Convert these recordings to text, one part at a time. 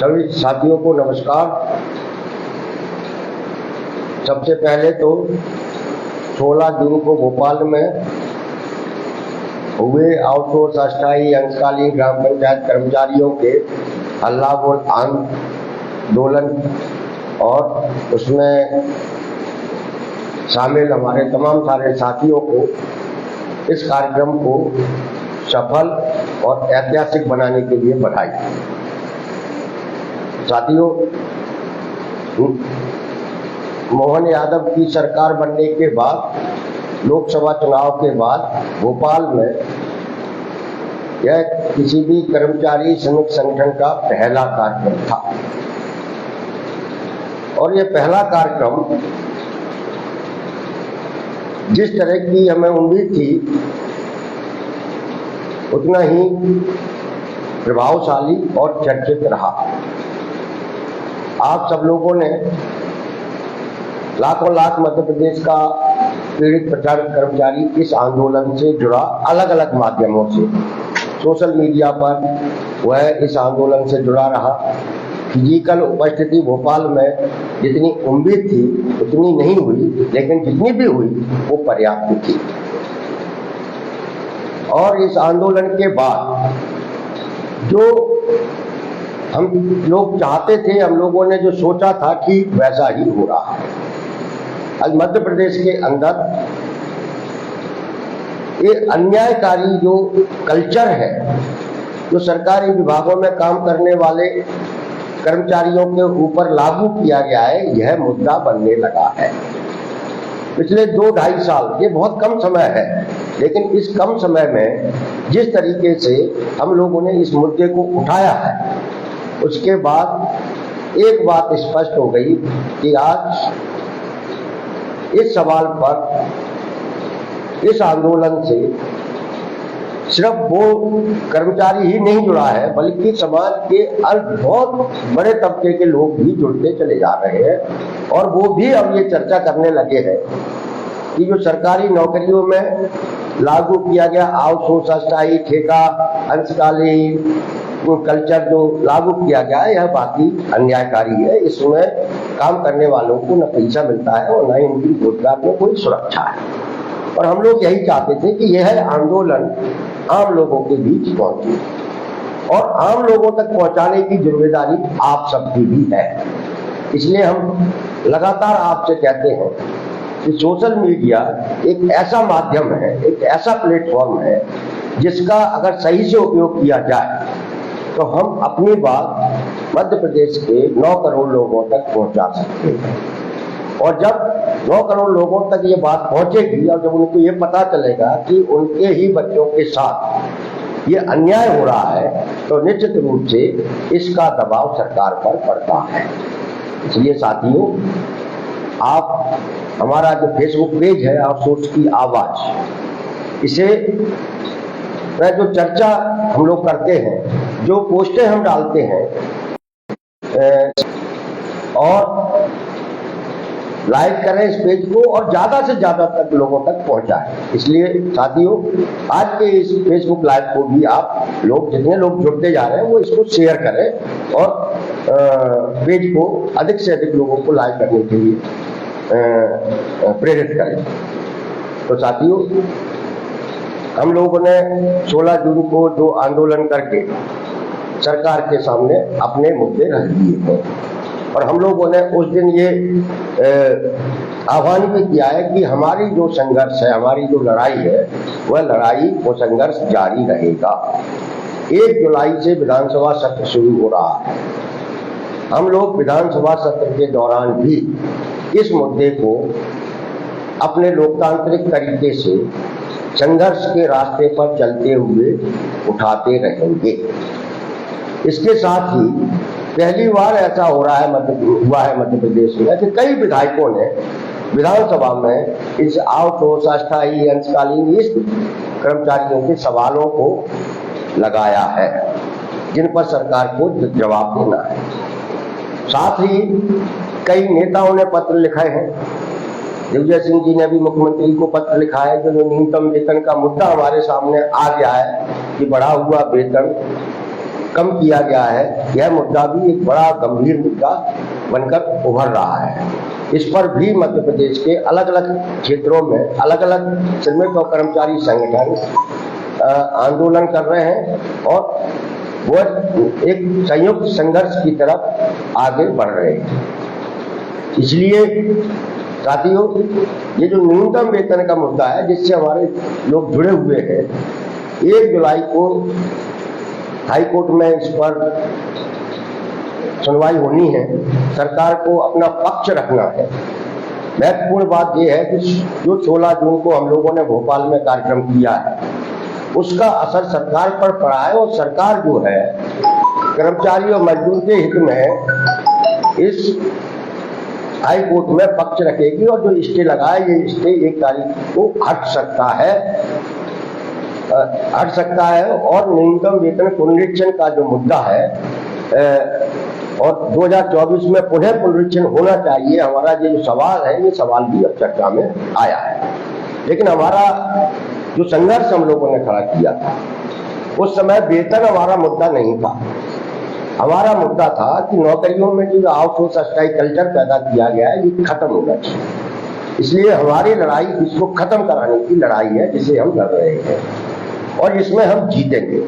सभी साथियों को नमस्कार। सबसे पहले तो 16 जून को भोपाल में हुए आउटसोर्स अस्थायी अंशकालीन ग्राम पंचायत कर्मचारियों के हल्ला बोल आंदोलन और उसमें शामिल हमारे तमाम सारे साथियों को इस कार्यक्रम को सफल और ऐतिहासिक बनाने के लिए बधाई। साथियों, मोहन यादव की सरकार बनने के बाद लोकसभा चुनाव के बाद भोपाल में यह किसी भी कर्मचारी श्रमिक संगठन का पहला कार्यक्रम था और यह पहला कार्यक्रम जिस तरह की हमें उम्मीद थी उतना ही प्रभावशाली और चर्चित रहा। आप सब लोगों ने लाखों लाख मध्य प्रदेश का पीड़ित प्रचारक कर्मचारी इस आंदोलन से जुड़ा अलग अलग माध्यमों से सोशल मीडिया पर वह इस आंदोलन से जुड़ा रहा। फिजिकल उपस्थिति भोपाल में जितनी उम्मीद थी उतनी नहीं हुई, लेकिन जितनी भी हुई वो पर्याप्त थी। और इस आंदोलन के बाद जो हम लोग चाहते थे, हम लोगों ने जो सोचा था कि वैसा ही हो रहा है। आज मध्य प्रदेश के अंदर ये अन्यायकारी जो कल्चर है, जो सरकारी विभागों में काम करने वाले कर्मचारियों के ऊपर लागू किया गया है, यह मुद्दा बनने लगा है। पिछले 2-2.5 साल, ये बहुत कम समय है, लेकिन इस कम समय में जिस तरीके से हम लोगों ने इस मुद्दे को उठाया है, उसके बाद एक बात स्पष्ट हो गई कि आज इस सवाल पर, इस आंदोलन से सिर्फ वो कर्मचारी ही नहीं जुड़ा है, बल्कि समाज के बहुत बड़े तबके के लोग भी जुड़ते चले जा रहे हैं। और वो भी अब ये चर्चा करने लगे हैं कि जो सरकारी नौकरियों में लागू किया गया आउटसोर्स अस्थायी ठेका अंशकालीन वो कल्चर जो लागू किया गया है, यह बाकी अन्यायकारी है। इसमें काम करने वालों को न पैसा मिलता है और न ही उनकी रोजगार में कोई सुरक्षा है। और हम लोग यही चाहते थे कि यह आंदोलन आम लोगों के बीच पहुंचे और आम लोगों तक पहुंचाने की जिम्मेदारी आप सबकी भी है। इसलिए हम लगातार आपसे कहते हैं कि सोशल मीडिया एक ऐसा माध्यम है, एक ऐसा प्लेटफॉर्म है जिसका अगर सही से उपयोग किया जाए तो हम अपनी बात मध्य प्रदेश के 9 करोड़ लोगों तक पहुंचा सकते हैं। और जब 9 करोड़ लोगों तक ये बात पहुंचेगी और जब उनको ये पता चलेगा कि उनके ही बच्चों के साथ ये अन्याय हो रहा है, तो निश्चित रूप से इसका दबाव सरकार पर पड़ता है। इसलिए साथियों, आप हमारा जो फेसबुक पेज है आउटसोर्स की आवाज, इसे वह जो चर्चा हम लोग करते हैं, जो पोस्टें हम डालते हैं और लाइक करें इस पेज को और ज्यादा से ज्यादा तक लोगों तक पहुंचाएं। इसलिए साथियों, आज के इस फेसबुक लाइव को भी आप लोग, जितने लोग जुड़ते जा रहे हैं, वो इसको शेयर करें और पेज को अधिक से अधिक लोगों को लाइक करने के लिए प्रेरित करें। तो साथियों, हम लोगों ने 16 जून को जो आंदोलन करके सरकार के सामने अपने मुद्दे रख दिए हैं और हम लोगों ने उस दिन ये आह्वान भी किया है कि हमारी जो संघर्ष है, हमारी जो लड़ाई है, वह लड़ाई, वो संघर्ष जारी रहेगा। 1 जुलाई से विधानसभा सत्र शुरू हो रहा है। हम लोग विधानसभा सत्र के दौरान भी इस मुद्दे को अपने लोकतांत्रिक तरीके से संघर्ष के रास्ते पर चलते हुए उठाते रहेंगे। इसके साथ ही पहली बार ऐसा हुआ है मध्य प्रदेश में कि कई विधायकों ने विधानसभा में इस आउटसोर्स अस्थायी अंशकालीन इस कर्मचारियों के सवालों को लगाया है, जिन पर सरकार को जवाब देना है। साथ ही कई नेताओं ने पत्र लिखे हैं। दिग्विजय सिंह जी ने भी मुख्यमंत्री को पत्र लिखा है। जो न्यूनतम वेतन का मुद्दा हमारे सामने आ गया है कि बढ़ा हुआ वेतन कम किया गया है, यह मुद्दा भी एक बड़ा गंभीर मुद्दा बनकर उभर रहा है। इस पर भी मध्य प्रदेश के अलग अलग क्षेत्रों में अलग अलग श्रमिक और कर्मचारी संगठन आंदोलन कर रहे हैं और वो एक संयुक्त संघर्ष की तरफ आगे बढ़ रहे हैं। इसलिए साथियों, ये जो न्यूनतम वेतन का मुद्दा है जिससे हमारे लोग जुड़े हुए हैं, 1 जुलाई को हाई कोर्ट में इस पर सुनवाई होनी है। सरकार को अपना पक्ष रखना है। महत्वपूर्ण बात यह है कि जो 16 जून को हम लोगों ने भोपाल में कार्यक्रम किया है, उसका असर सरकार पर पड़ा है और सरकार जो है कर्मचारी और मजदूर के हित में इस हाई कोर्ट में पक्ष रखेगी और जो स्टे लगा है, ये स्टे 1 तारीख को हट सकता है और न्यूनतम वेतन पुनरीक्षण का जो मुद्दा है और 2024 में पुनः पुनरीक्षण होना चाहिए, हमारा ये जो सवाल है, ये सवाल भी अब चर्चा में आया है। लेकिन हमारा जो संघर्ष हम लोगों ने खड़ा किया था, उस समय वेतन हमारा मुद्दा नहीं था। हमारा मुद्दा था कि नौकरियों में जो आउटसोर्स अस्थायी कल्चर पैदा किया गया है, ये खत्म होना चाहिए। इसलिए हमारी लड़ाई इसको खत्म कराने की लड़ाई है जिसे हम लड़ रहे हैं और इसमें हम जीतेंगे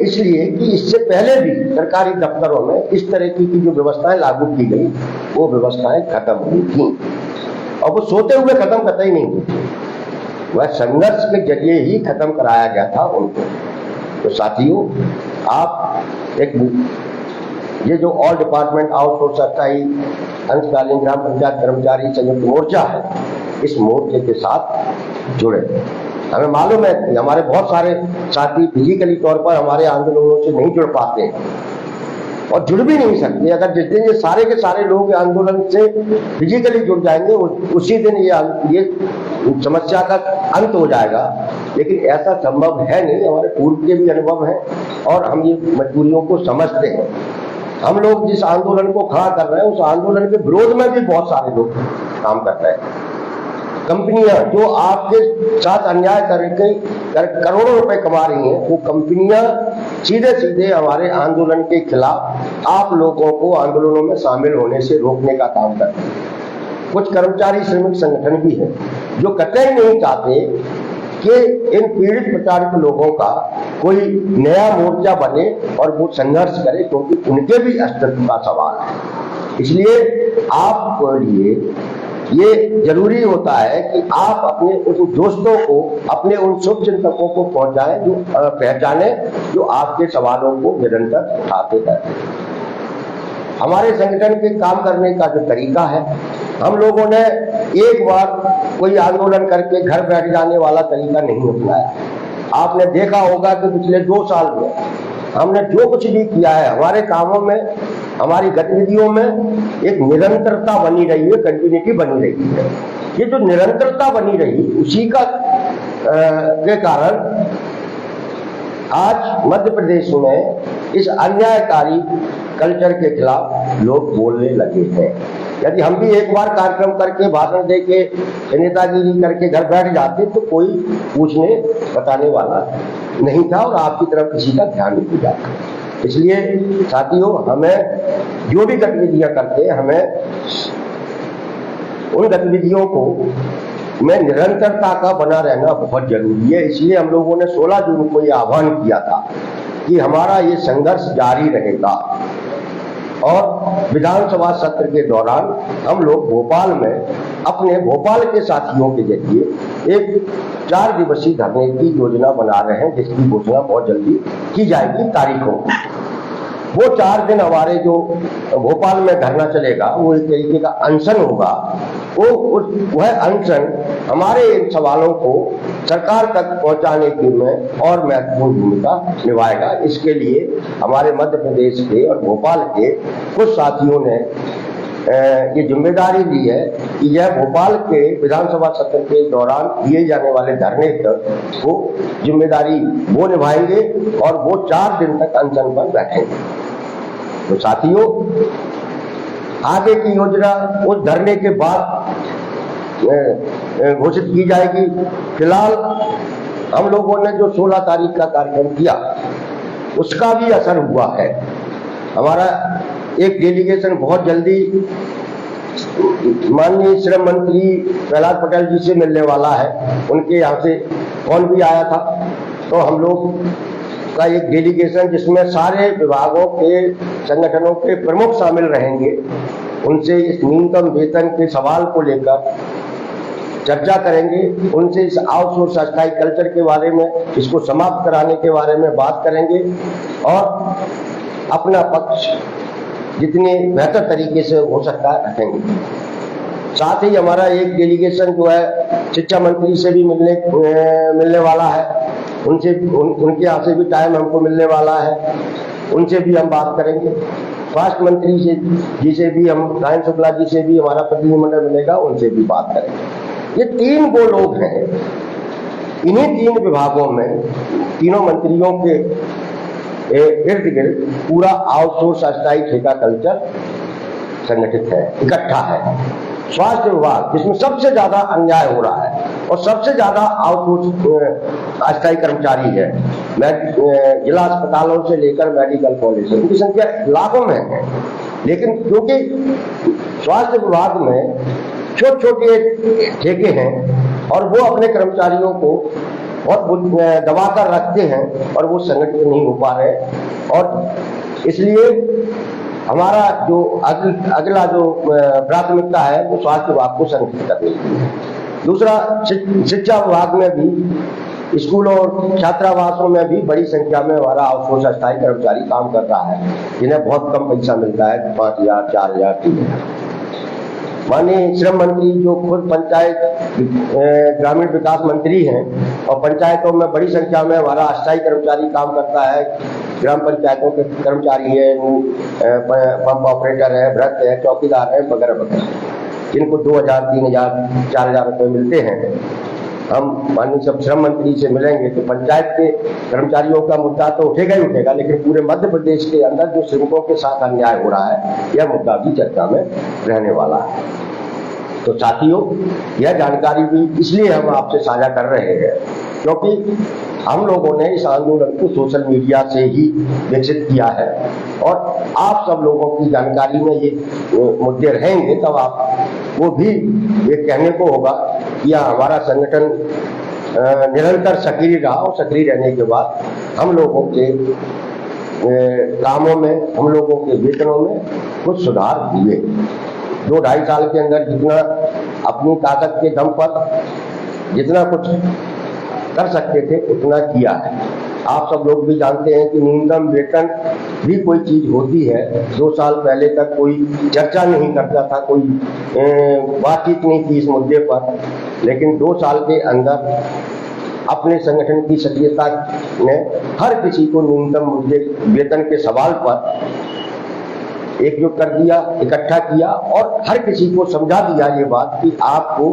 इसलिए कि इससे पहले भी सरकारी दफ्तरों में इस तरह की जो व्यवस्थाएं लागू की गई, वो व्यवस्थाएं खत्म हुई थी और वो सोते हुए खत्म कतई नहीं हुई थी, वह संघर्ष के जरिए ही खत्म कराया गया था उनको। तो साथियों, आप ये जो ऑल डिपार्टमेंट आउटसोर्स अस्थायी अंशकालीन ग्राम पंचायत कर्मचारी संयुक्त मोर्चा है, इस मोर्चे के साथ जुड़े। हमें मालूम है कि हमारे बहुत सारे साथी फिजिकली तौर पर हमारे आंदोलनों से नहीं जुड़ पाते और जुड़ भी नहीं सकते। अगर जिस दिन ये सारे के सारे लोग आंदोलन से फिजिकली जुड़ जाएंगे, उसी दिन ये समस्या का अंत हो जाएगा। लेकिन ऐसा संभव है नहीं। हमारे पूर्व के भी अनुभव हैं और हम ये मजबूरियों को समझते हैं। हम लोग जिस आंदोलन को खड़ा कर रहे हैं, उस आंदोलन के विरोध में भी बहुत सारे लोग काम कर रहे हैं। कंपनियां जो आपके साथ अन्याय करके करोड़ों रुपए कमा रही हैं, वो कंपनियां सीधे सीधे हमारे आंदोलन के खिलाफ आप लोगों को आंदोलनों में शामिल होने से रोकने का काम करते हैं। कुछ कर्मचारी श्रमिक संगठन भी हैं जो कतई नहीं चाहते कि इन पीड़ित प्रताड़ित लोगों का कोई नया मोर्चा बने और वो संघर्ष करे, क्योंकि उनके भी अस्तित्व का सवाल है। इसलिए आपके लिए ये जरूरी होता है कि आप अपने उन दोस्तों को, अपने उन शुभचिंतकों को पहचाने जो आपके सवालों को निरंतर उठाते रहते हैं। हमारे संगठन के काम करने का जो तरीका है, हम लोगों ने एक बार कोई आंदोलन करके घर बैठ जाने वाला तरीका नहीं अपनाया। आपने देखा होगा कि पिछले 2 साल में हमने जो कुछ भी किया है, हमारे कामों में, हमारी गतिविधियों में एक निरंतरता बनी रही है, कंटिन्यूटी बनी रही है। ये जो निरंतरता बनी रही, उसी के कारण आज मध्य प्रदेश में इस अन्यायकारी कल्चर के खिलाफ लोग बोलने लगे हैं। यदि हम भी एक बार कार्यक्रम करके, भाषण दे के, नेतागिरी करके घर बैठ जाते तो कोई पूछने बताने वाला नहीं था और आपकी तरफ किसी का ध्यान नहीं जाता। इसलिए साथियों, हमें जो भी गतिविधियां करते हैं, हमें उन गतिविधियों को में निरंतरता का बना रहना बहुत जरूरी है। इसलिए हम लोगों ने 16 जून को यह आह्वान किया था कि हमारा ये संघर्ष जारी रहेगा और विधानसभा सत्र के दौरान हम लोग भोपाल में अपने भोपाल के साथियों के जरिए एक 4 दिवसीय धरने की योजना बना रहे हैं, जिसकी घोषणा बहुत जल्दी की जाएगी तारीखों। वो 4 दिन हमारे जो भोपाल में धरना चलेगा, वो एक तरीके का अनशन होगा। वह अनशन हमारे इन सवालों को सरकार तक पहुंचाने की में और महत्वपूर्ण भूमिका निभाएगा। इसके लिए हमारे मध्य प्रदेश के और भोपाल के कुछ साथियों ने ये जिम्मेदारी ली है कि यह भोपाल के विधानसभा सत्र के दौरान दिए जाने वाले धरने तक वो जिम्मेदारी वो निभाएंगे और वो 4 दिन तक अनशन पर बैठेंगे। तो साथियों, आगे की योजना उस धरने के बाद घोषित की जाएगी। फिलहाल हम लोगों ने जो 16 तारीख का कार्यक्रम किया, उसका भी असर हुआ है। हमारा एक डेलीगेशन बहुत जल्दी माननीय श्रम मंत्री प्रहलाद पटेल जी से मिलने वाला है। उनके यहाँ से फोन भी आया था। तो हम लोग का एक डेलीगेशन जिसमें सारे विभागों के संगठनों के प्रमुख शामिल रहेंगे, उनसे इस न्यूनतम वेतन के सवाल को लेकर चर्चा करेंगे। उनसे इस आउटसोर्स अस्थायी कल्चर के बारे में, इसको समाप्त कराने के बारे में बात करेंगे और अपना पक्ष जितने बेहतर तरीके से हो सकता है रखेंगे। साथ ही हमारा एक डेलीगेशन जो है शिक्षा मंत्री से भी मिलने वाला है। उनके यहाँ से भी टाइम हमको मिलने वाला है, उनसे भी हम बात करेंगे। स्वास्थ्य मंत्री जी से भी हम, नारायण शुक्ला जी से भी हमारा प्रतिनिधिमंडल मिलेगा, उनसे भी बात करेंगे। ये 3 वो लोग हैं। इन्हीं 3 विभागों में, तीनों मंत्रियों के इर्द गिर्द पूरा आउटसोर्स अस्थायी ठेका कल्चर संगठित है, इकट्ठा है। स्वास्थ्य विभाग जिसमें सबसे ज्यादा अन्याय हो रहा है और सबसे ज्यादा आउटसोर्स अस्थायी कर्मचारी है, जिला अस्पतालों से लेकर मेडिकल कॉलेज, उनकी संख्या लाखों में है। लेकिन क्योंकि स्वास्थ्य विभाग में छोटे छोटे ठेके हैं और वो अपने कर्मचारियों को बहुत दबाकर रखते हैं और वो संगठित नहीं हो पा रहे, और इसलिए हमारा जो अगला जो प्राथमिकता है वो स्वास्थ्य विभाग को संगठित करने की है। दूसरा, शिक्षा विभाग में भी, स्कूलों और छात्रावासों में भी बड़ी संख्या में हमारा आउटसोर्स अस्थायी कर्मचारी काम कर रहा है, जिन्हें बहुत कम पैसा मिलता है, 5,000, 4,000, 3,000। माननीय श्रम मंत्री जो खुद पंचायत ग्रामीण विकास मंत्री हैं, और पंचायतों में बड़ी संख्या में हमारा अस्थायी कर्मचारी काम करता है। ग्राम पंचायतों के कर्मचारी है, पंप ऑपरेटर है, भ्रष्ट है, चौकीदार है, वगैरह वगैरह, जिनको 2,000, 3,000, 4,000 रुपये मिलते हैं। हम माननीय श्रम मंत्री से मिलेंगे तो पंचायत के कर्मचारियों का मुद्दा तो उठेगा ही उठेगा, लेकिन पूरे मध्य प्रदेश के अंदर जो श्रमिकों के साथ अन्याय हो रहा है, यह मुद्दा भी चर्चा में रहने वाला है। तो साथियों, यह जानकारी भी इसलिए हम आपसे साझा कर रहे हैं क्योंकि हम लोगों ने इस आंदोलन को सोशल मीडिया से ही विकसित किया है, और आप सब लोगों की जानकारी में ये मुद्दे रहेंगे तब आप वो भी ये कहने को होगा कि हमारा संगठन निरंतर सक्रिय रहा, और सक्रिय रहने के बाद हम लोगों के कामों में, हम लोगों के वेतनों में कुछ सुधार हुए। 2-2.5 साल के अंदर जितना अपनी ताकत के दम पर जितना कुछ कर सकते थे उतना किया है। आप सब लोग भी जानते हैं कि न्यूनतम वेतन भी कोई चीज होती है। 2 साल पहले तक कोई चर्चा नहीं करता था, कोई बातचीत नहीं थी इस मुद्दे पर, लेकिन 2 साल के अंदर अपने संगठन की सक्रियता ने हर किसी को न्यूनतम वेतन के सवाल पर एकजुट कर दिया, इकट्ठा किया, और हर किसी को समझा दिया ये बात कि आपको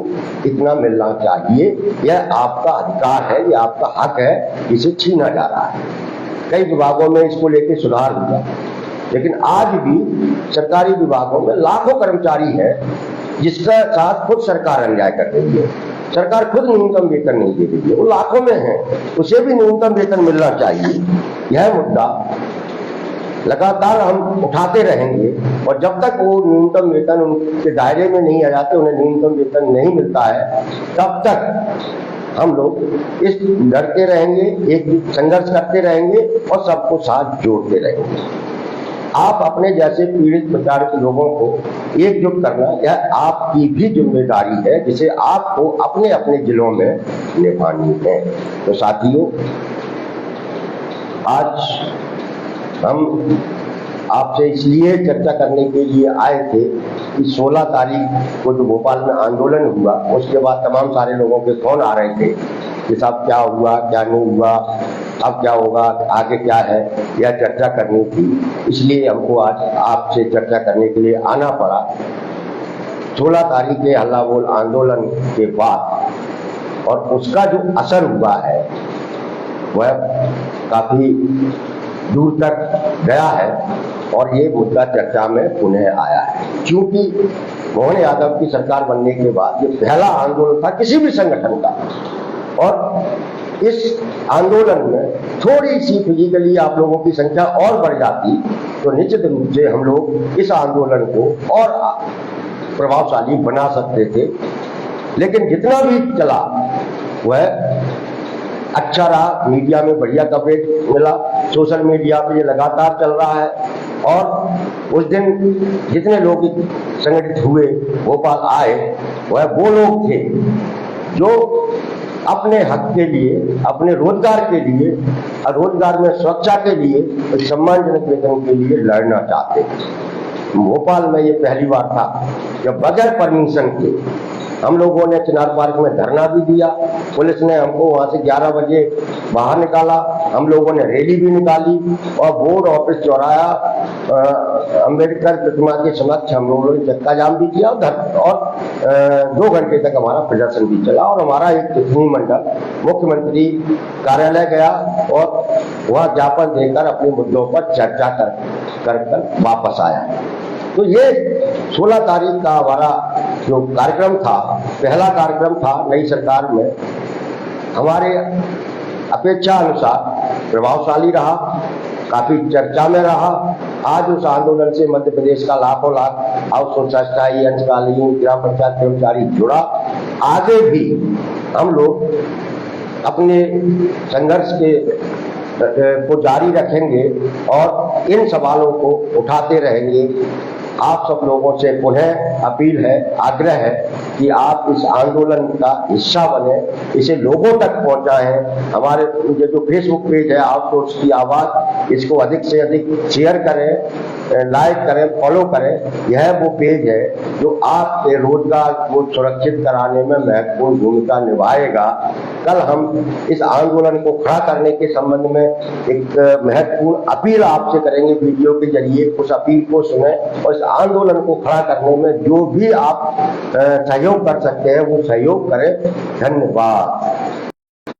इतना मिलना चाहिए, यह आपका अधिकार है, यह आपका हक है, इसे छीना जा रहा है। कई विभागों में इसको लेकर सुधार हुआ, लेकिन आज भी सरकारी विभागों में लाखों कर्मचारी हैं जिसका साथ खुद सरकार अन्याय कर रही है। सरकार खुद न्यूनतम वेतन नहीं दे रही है, वो लाखों में है, उसे भी न्यूनतम वेतन मिलना चाहिए। यह मुद्दा लगातार हम उठाते रहेंगे, और जब तक वो न्यूनतम वेतन उनके दायरे में नहीं आ जाते, उन्हें न्यूनतम वेतन नहीं मिलता है, तब तक हम लोग इस लड़ते रहेंगे, एक संघर्ष करते रहेंगे और सबको साथ जोड़ते रहेंगे। आप अपने जैसे पीड़ित प्रकार के लोगों को एकजुट करना, यह आपकी भी जिम्मेदारी है, जिसे आपको अपने अपने जिलों में निभानी है। तो साथियों, आज हम आपसे इसलिए चर्चा करने के लिए आए थे कि 16 तारीख को जो भोपाल में आंदोलन हुआ, उसके बाद तमाम सारे लोगों के फोन आ रहे थे कि साहब क्या हुआ, क्या नहीं हुआ, अब क्या होगा, आगे क्या है, यह चर्चा करनी थी। इसलिए हमको आज आपसे चर्चा करने के लिए आना पड़ा। 16 तारीख के हल्ला बोल आंदोलन के बाद और उसका जो असर हुआ है वह काफी दूर तक गया है, और ये मुद्दा चर्चा में पुनः आया है। क्योंकि मोहन यादव की सरकार बनने के बाद ये पहला आंदोलन था किसी भी संगठन का, और इस आंदोलन में थोड़ी सी फिजिकली आप लोगों की संख्या और बढ़ जाती तो निश्चित रूप से हम लोग इस आंदोलन को और प्रभावशाली बना सकते थे। लेकिन जितना भी चला वह अच्छा रहा, मीडिया में बढ़िया कवरेज मिला, सोशल मीडिया पे ये लगातार चल रहा है। और उस दिन जितने लोग संगठित हुए, भोपाल आए, वह वो लोग थे जो अपने हक के लिए, अपने रोजगार के लिए और रोजगार में सुरक्षा के लिए, एक सम्मानजनक वेतन के लिए लड़ना चाहते थे। भोपाल में ये पहली बार था जब बगैर परमिशन के हम लोगों ने चिनार पार्क में धरना भी दिया। पुलिस ने हमको वहां से 11 बजे बाहर निकाला, हम लोगों ने रैली भी निकाली और बोर्ड ऑफिस चौराहा अंबेडकर प्रतिमा के समक्ष हम लोगों ने चक्का जाम भी किया और 2 घंटे तक हमारा प्रदर्शन भी चला। और हमारा एक प्रतिनिधिमंडल मुख्यमंत्री कार्यालय गया और वह ज्ञापन देकर अपने मुद्दों पर चर्चा कर वापस आया। तो ये 16 तारीख का हमारा जो कार्यक्रम था, पहला कार्यक्रम था नई सरकार में, हमारे अपेक्षा अनुसार प्रभावशाली रहा, काफी चर्चा में रहा। आज उस आंदोलन से मध्य प्रदेश का लाखों लाख आउटसोर्स अस्थायी, अंशकालीन, ग्राम पंचायत कर्मचारी जुड़ा। आगे भी हम लोग अपने संघर्ष को जारी रखेंगे और इन सवालों को उठाते रहेंगे। आप सब लोगों से पुनः अपील है, आग्रह है कि आप इस आंदोलन का हिस्सा बने, इसे लोगों तक पहुंचाएं। हमारे ये जो फेसबुक पेज है आउटसोर्स की आवाज, इसको अधिक से अधिक शेयर करें, लाइक करें, फॉलो करें। यह वो पेज है जो आपके रोजगार को सुरक्षित कराने में महत्वपूर्ण भूमिका निभाएगा। कल हम इस आंदोलन को खड़ा करने के संबंध में एक महत्वपूर्ण अपील आपसे करेंगे वीडियो के जरिए। उस अपील को सुने और इस आंदोलन को खड़ा करने में जो भी आप सहयोग कर सकते हैं वो सहयोग करें। धन्यवाद।